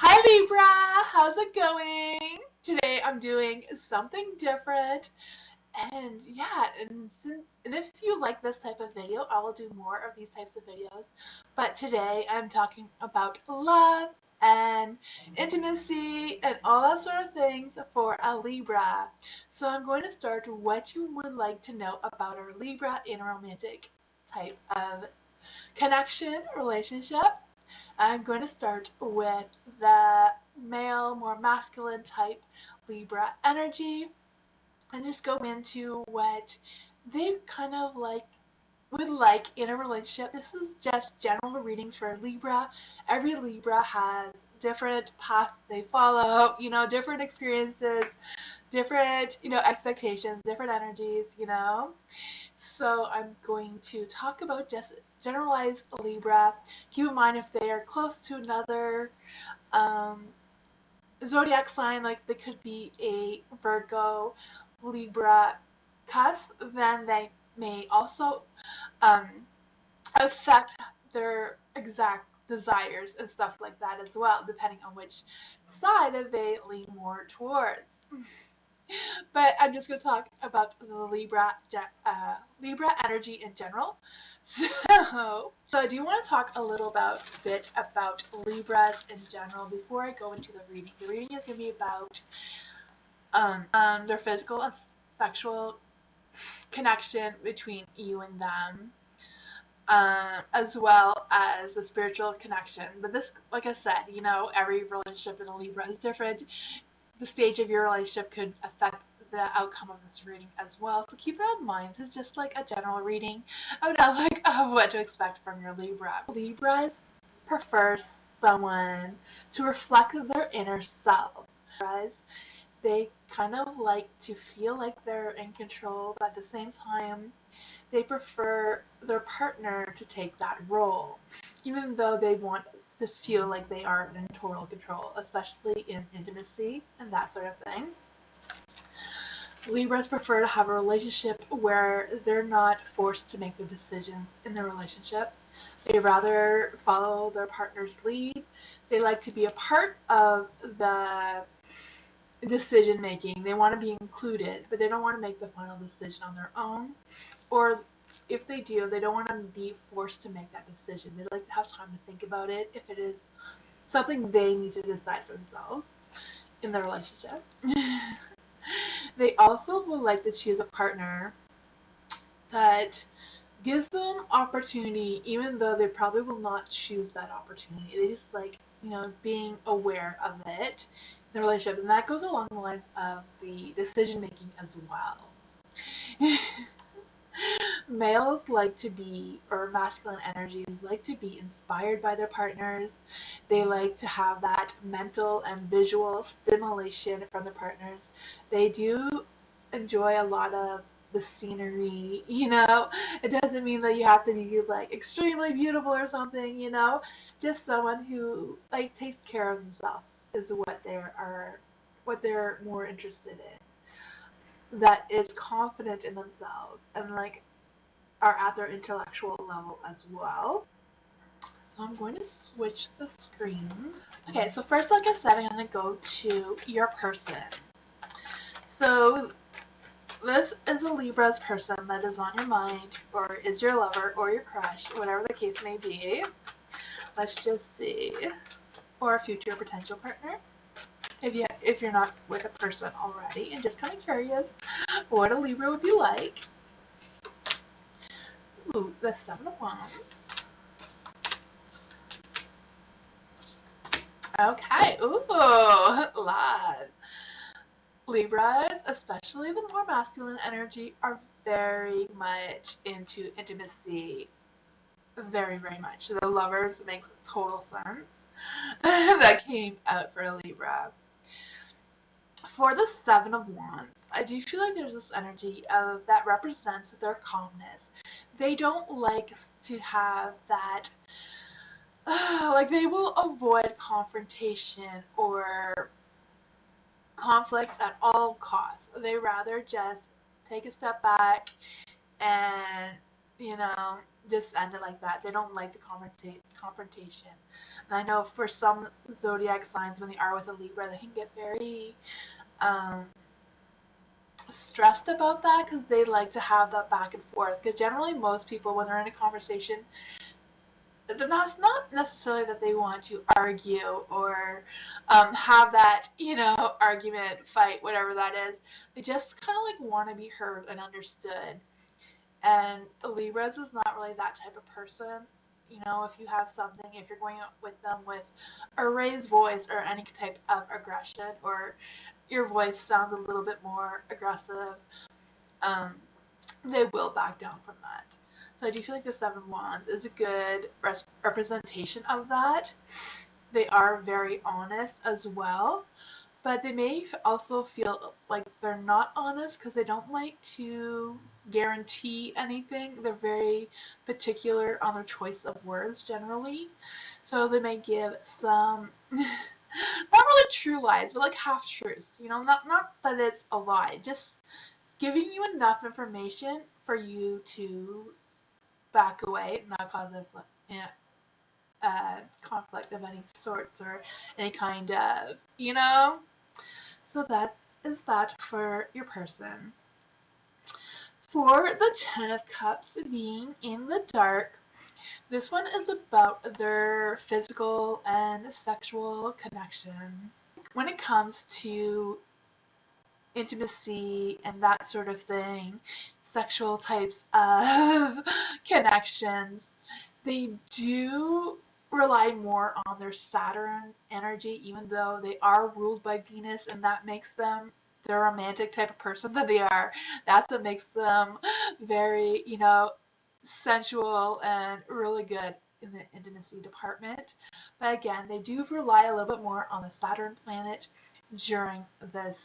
Hi Libra, how's it going? Today I'm doing something different, and yeah, and if you like this type of video, I will do more of these types of videos. But today I'm talking about love and intimacy and all that sort of things for a Libra. So I'm going to start what you would like to know about our Libra in a romantic type of connection relationship. I'm going to start with the male, more masculine type Libra energy and just go into what they kind of would like in a relationship. This is just general readings for Libra. Every Libra has different paths they follow, different experiences, different, expectations, different energies. So I'm going to talk about just generalized Libra. Keep in mind if they are close to another um, zodiac sign, like they could be a Virgo, Libra cusp, then they may also um, affect their exact desires and stuff like that as well, depending on which side that they lean more towards. But I'm just going to talk about the Libra energy in general. So I do want to talk a little bit about Libras in general before I go into the reading. The reading is going to be about their physical and sexual connection between you and them, as well as the spiritual connection. But this, like I said, every relationship in a Libra is different. The stage of your relationship could affect the outcome of this reading as well. So keep that in mind. This is just like a general reading of what to expect from your Libra. Libras prefer someone to reflect their inner self. Libras, they kind of like to feel like they're in control, but at the same time, they prefer their partner to take that role, even though they want to feel like they are in total control, especially in intimacy and that sort of thing. Libras prefer to have a relationship where they're not forced to make the decisions in the relationship. They rather follow their partner's lead. They like to be a part of the decision making. They want to be included, but they don't want to make the final decision on their own. Or if they do, they don't want to be forced to make that decision. They like to have time to think about it if it is something they need to decide for themselves in their relationship. They also would like to choose a partner that gives them opportunity, even though they probably will not choose that opportunity. They just like, being aware of it in the relationship. And that goes along the lines of the decision making as well. Males like to be, or masculine energies like to be inspired by their partners. They like to have that mental and visual stimulation from their partners. They do enjoy a lot of the scenery. It doesn't mean that you have to be like extremely beautiful or something. Just someone who like takes care of themselves is what they're more interested in. That is confident in themselves and like are at their intellectual level as well. So I'm going to switch the screen. Okay, so first, like I said, I'm going to go to your person. So this is a Libra's person that is on your mind, or is your lover, or your crush, whatever the case may be. Let's just see. Or a future potential partner. If you're not with a person already and just kind of curious what a Libra would be like. Ooh, the 7 of Wands. Okay, ooh, love. Libras, especially the more masculine energy, are very much into intimacy. Very, very much. The lovers make total sense. That came out for a Libra. For the 7 of Wands, I do feel like there's this energy that represents their calmness. They don't like to have that, like they will avoid confrontation or conflict at all costs. They rather just take a step back and, just end it like that. They don't like the confrontation. And I know for some zodiac signs, when they are with a Libra, they can get very um, stressed about that because they like to have that back and forth. Because generally, most people, when they're in a conversation, that's not necessarily that they want to argue or have that, argument, fight, whatever that is. They just kind of like want to be heard and understood. And Libras is not really that type of person. If you have something, if you're going out with them with a raised voice or any type of aggression, or your voice sounds a little bit more aggressive, um, they will back down from that. So I do feel like the Seven Wands is a good representation of that. They are very honest as well, but they may also feel like they're not honest because they don't like to guarantee anything. They're very particular on their choice of words generally. So they may give some not really true lies, but like half truths. Not that it's a lie, just giving you enough information for you to back away, not cause conflict of any sorts or any kind of, So that is that for your person. For the Ten of Cups being in the dark, this one is about their physical and sexual connection. When it comes to intimacy and that sort of thing, sexual types of connections, they do rely more on their Saturn energy, even though they are ruled by Venus, and that makes them the romantic type of person that they are. That's what makes them very, sensual and really good in the intimacy department. But again, they do rely a little bit more on the Saturn planet during this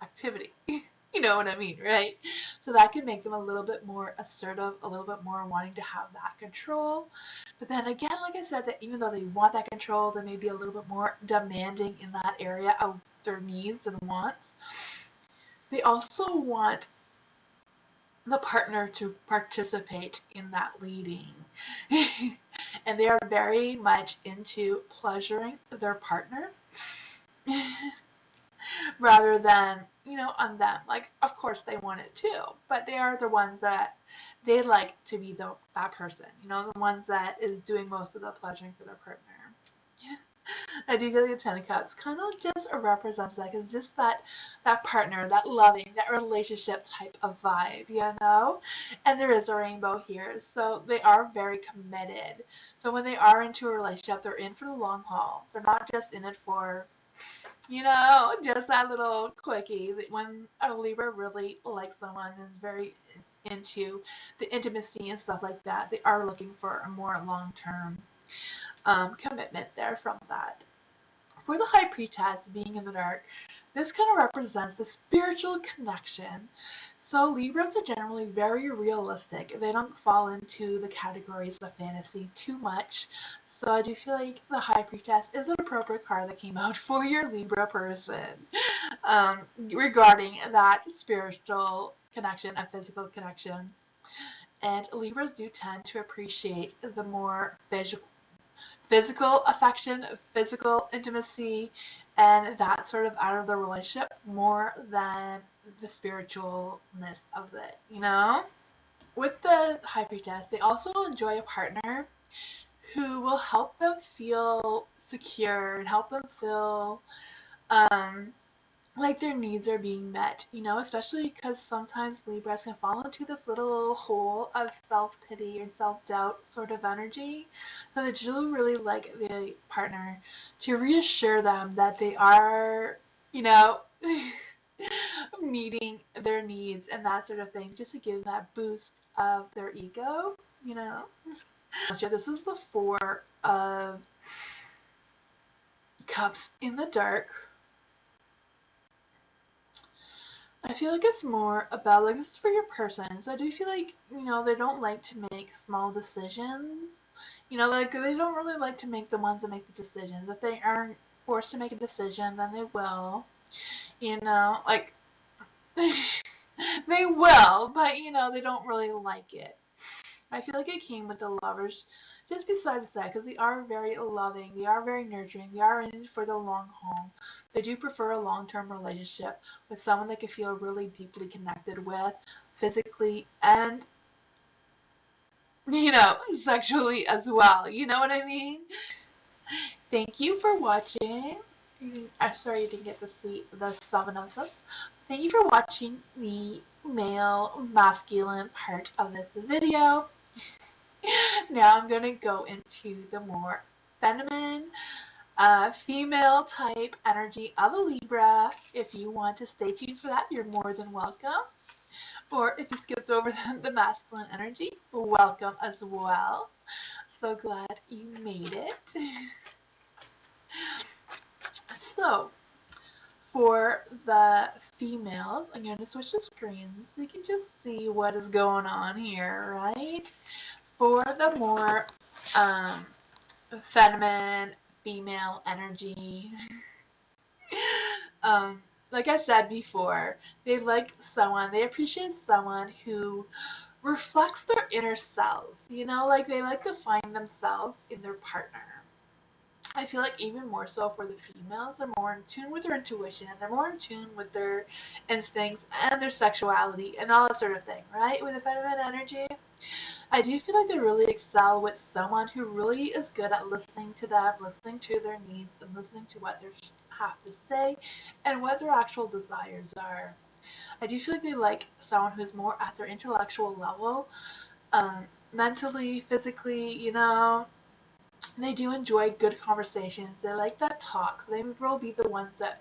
activity. You know what I mean, right? So that can make them a little bit more assertive, a little bit more wanting to have that control. But then again, like I said, that even though they want that control, they may be a little bit more demanding in that area of their needs and wants. They also want the partner to participate in that leading. And they are very much into pleasuring their partner. Rather than, on them. Like, of course they want it too, but they are the ones that they like to be that person, the ones that is doing most of the pleasuring for their partner. I do feel like the Ten of Cups kind of just represents that. It's just that partner, that loving, that relationship type of vibe, And there is a rainbow here, so they are very committed. So when they are into a relationship, they're in for the long haul. They're not just in it for just that little quickie. When a Libra really likes someone and is very into the intimacy and stuff like that, they are looking for a more long-term commitment there from that. For the High Priestess being in the dark, this kind of represents the spiritual connection. So Libras are generally very realistic. They don't fall into the categories of fantasy too much. So I do feel like the High Priestess is an appropriate card that came out for your Libra person regarding that spiritual connection and physical connection. And Libras do tend to appreciate the more physical affection, physical intimacy, and that sort of out of the relationship more than the spiritualness of it, With the High Priestess, they also enjoy a partner who will help them feel secure and help them feel like their needs are being met, especially because sometimes Libras can fall into this little hole of self-pity and self-doubt sort of energy. So they do really like the partner to reassure them that they are, meeting their needs and that sort of thing, just to give that boost of their ego, This is the Four of Cups in the dark. I feel like it's more about, like, this is for your person. So I do feel like, they don't like to make small decisions. Like, they don't really like to make the ones that make the decisions. If they aren't forced to make a decision, then they will. Like, they will, but, they don't really like it. I feel like it came with the Lovers just besides that, because they are very loving, they are very nurturing, they are in it for the long haul. They do prefer a long-term relationship with someone they can feel really deeply connected with, physically and, sexually as well. You know what I mean? Thank you for watching. I'm sorry you didn't get to see the self-analysis. Thank you for watching the male masculine part of this video. Now I'm going to go into the more feminine, female type energy of a Libra. If you want to stay tuned for that, you're more than welcome. Or if you skipped over the masculine energy, welcome as well. So glad you made it. So, for the females, I'm going to switch the screens so you can just see what is going on here, right? For the more feminine, female energy, like I said before, they appreciate someone who reflects their inner selves, like they like to find themselves in their partner. I feel like even more so for the females, they're more in tune with their intuition, they're more in tune with their instincts and their sexuality and all that sort of thing, right? With the feminine energy, I do feel like they really excel with someone who really is good at listening to them, listening to their needs, and listening to what they have to say and what their actual desires are. I do feel like they like someone who's more at their intellectual level, mentally, physically, they do enjoy good conversations. They like that talk. So they will be the ones that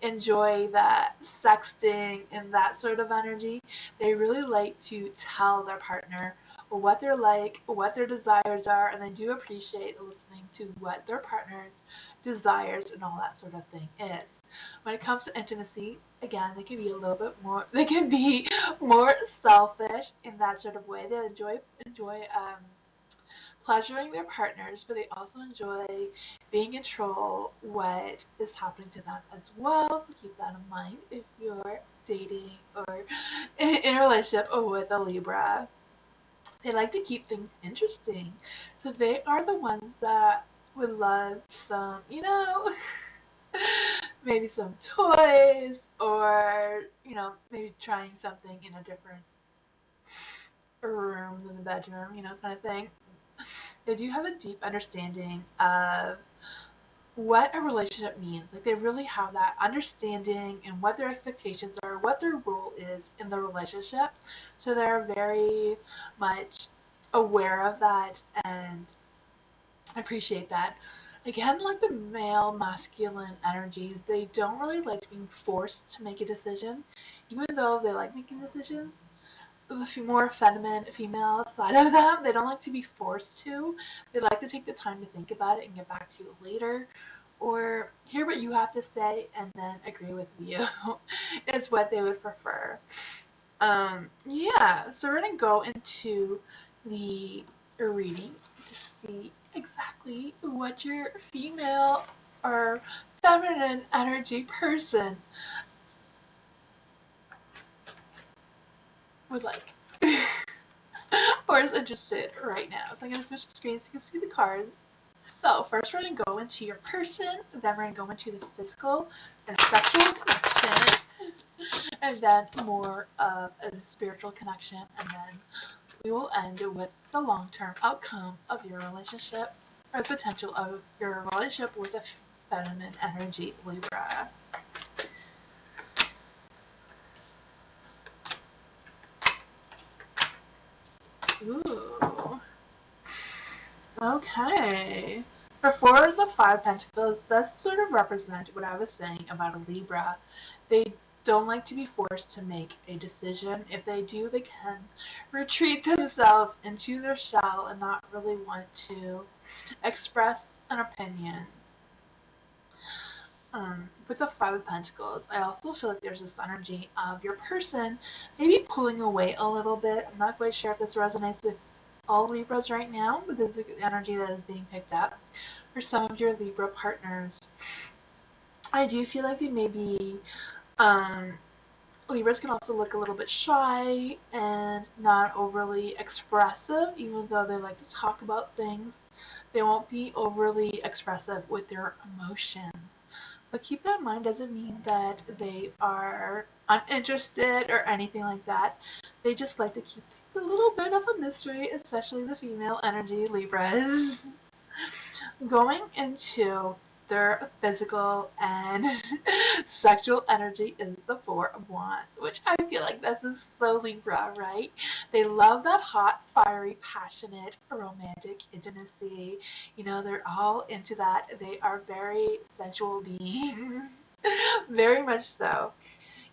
enjoy that sexting and that sort of energy. They really like to tell their partner what they're like, what their desires are, and they do appreciate listening to what their partner's desires and all that sort of thing is. When it comes to intimacy, again, they can be a little bit more. They can be more selfish in that sort of way. They enjoy pleasuring their partners, but they also enjoy being in control what is happening to them as well. So keep that in mind if you're dating or in a relationship with a Libra. They like to keep things interesting. So they are the ones that would love some, maybe some toys or, maybe trying something in a different room than the bedroom, kind of thing. They do have a deep understanding of what a relationship means. Like they really have that understanding and what their expectations are, what their role is in the relationship. So they're very much aware of that and appreciate that. Again, like the male masculine energies, they don't really like being forced to make a decision, even though they like making decisions. The more feminine female side of them, they don't like to be forced to. They like to take the time to think about it and get back to you later, or hear what you have to say and then agree with you. It's what they would prefer. Yeah, so we're gonna go into the reading to see exactly what your female or feminine energy person would like. Or is interested right now. So I'm going to switch the screens so you can see the cards. So first we're going to go into your person, then we're going to go into the physical and sexual connection, and then more of a spiritual connection, and then we will end with the long-term outcome of your relationship or the potential of your relationship with a feminine energy Libra. Ooh. Okay. For the Five Pentacles, this sort of represents what I was saying about a Libra. They don't like to be forced to make a decision. If they do, they can retreat themselves into their shell and not really want to express an opinion. With the Five of Pentacles, I also feel like there's this energy of your person maybe pulling away a little bit. I'm not quite sure if this resonates with all Libras right now, but this is the energy that is being picked up for some of your Libra partners. I do feel like they may be Libras can also look a little bit shy and not overly expressive, even though they like to talk about things. They won't be overly expressive with their emotions. But keep that in mind, doesn't mean that they are uninterested or anything like that. They just like to keep things a little bit of a mystery, especially the female energy Libras. Going into their physical and sexual energy is the Four of Wands, which I feel like this is so Libra, right? They love that hot, fiery, passionate, romantic intimacy. You know, they're all into that. They are very sensual beings. Very much so.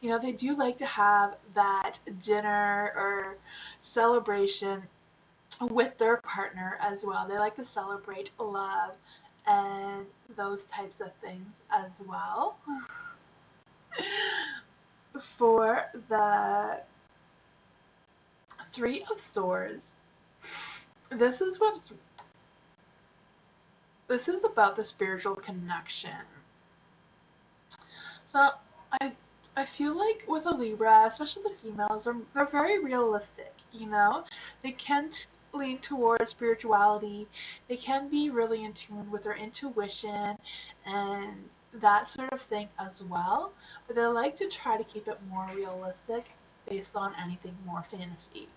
You know, they do like to have that dinner or celebration with their partner as well. They like to celebrate love and those types of things as well. For the Three of Swords, this is what this is about the spiritual connection. So I I feel like with a Libra, especially the females, they're very realistic, you know? They can lean towards spirituality. They can be really in tune with their intuition and that sort of thing as well. But they like to try to keep it more realistic based on anything more fantasy.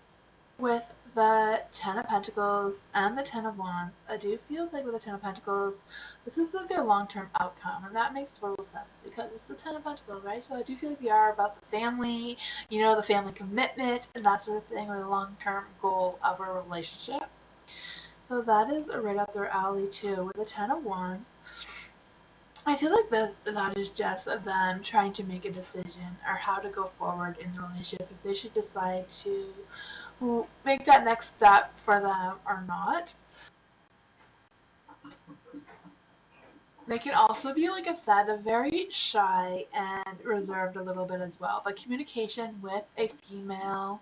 With the Ten of Pentacles and the Ten of Wands, I do feel like with the Ten of Pentacles, this is like their long-term outcome, and that makes total sense because it's the Ten of Pentacles, right? So I do feel like they are about the family, you know, the family commitment and that sort of thing, or the long-term goal of a relationship. So that is right up their alley too. With the Ten of Wands, I feel like that is just them trying to make a decision or how to go forward in the relationship, if they should decide to make that next step for them or not. They can also be, like I said, very shy and reserved a little bit as well. But communication with a female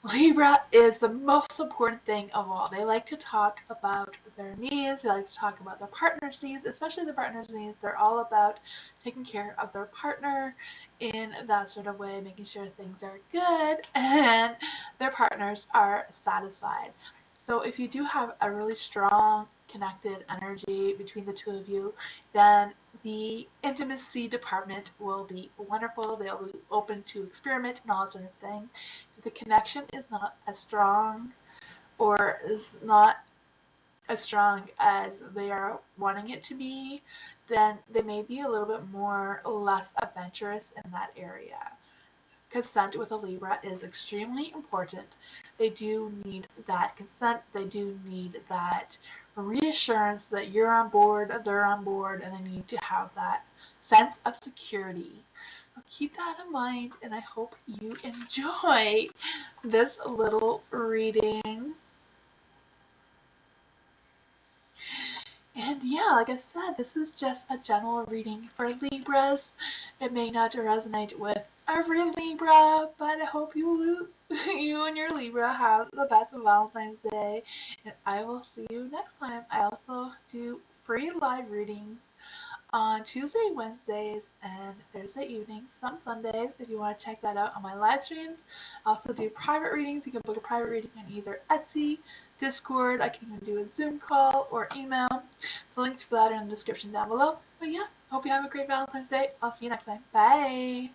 Libra is the most important thing of all. They like to talk about their needs. They like to talk about their partner's needs, especially the partner's needs. They're all about taking care of their partner in that sort of way, making sure things are good and their partners are satisfied. So if you do have a really strong connected energy between the two of you, then the intimacy department will be wonderful. They'll be open to experiment and all that sort of thing. If the connection is not as strong or is not as strong as they are wanting it to be, then they may be a little bit more less adventurous in that area. Consent with a Libra is extremely important. They do need that consent. They do need that reassurance that you're on board, they're on board, and they need to have that sense of security. So keep that in mind, and I hope you enjoy this little reading. And yeah, like I said, this is just a general reading for Libras. It may not resonate with every Libra, but I hope you and your Libra have the best of Valentine's Day. And I will see you next time. I also do free live readings on Tuesday, Wednesdays, and Thursday evenings, some Sundays if you want to check that out on my live streams. I also do private readings. You can book a private reading on either Etsy, Discord, I can even do a Zoom call, or email. The links for that are in the description down below. But yeah, hope you have a great Valentine's Day. I'll see you next time. Bye!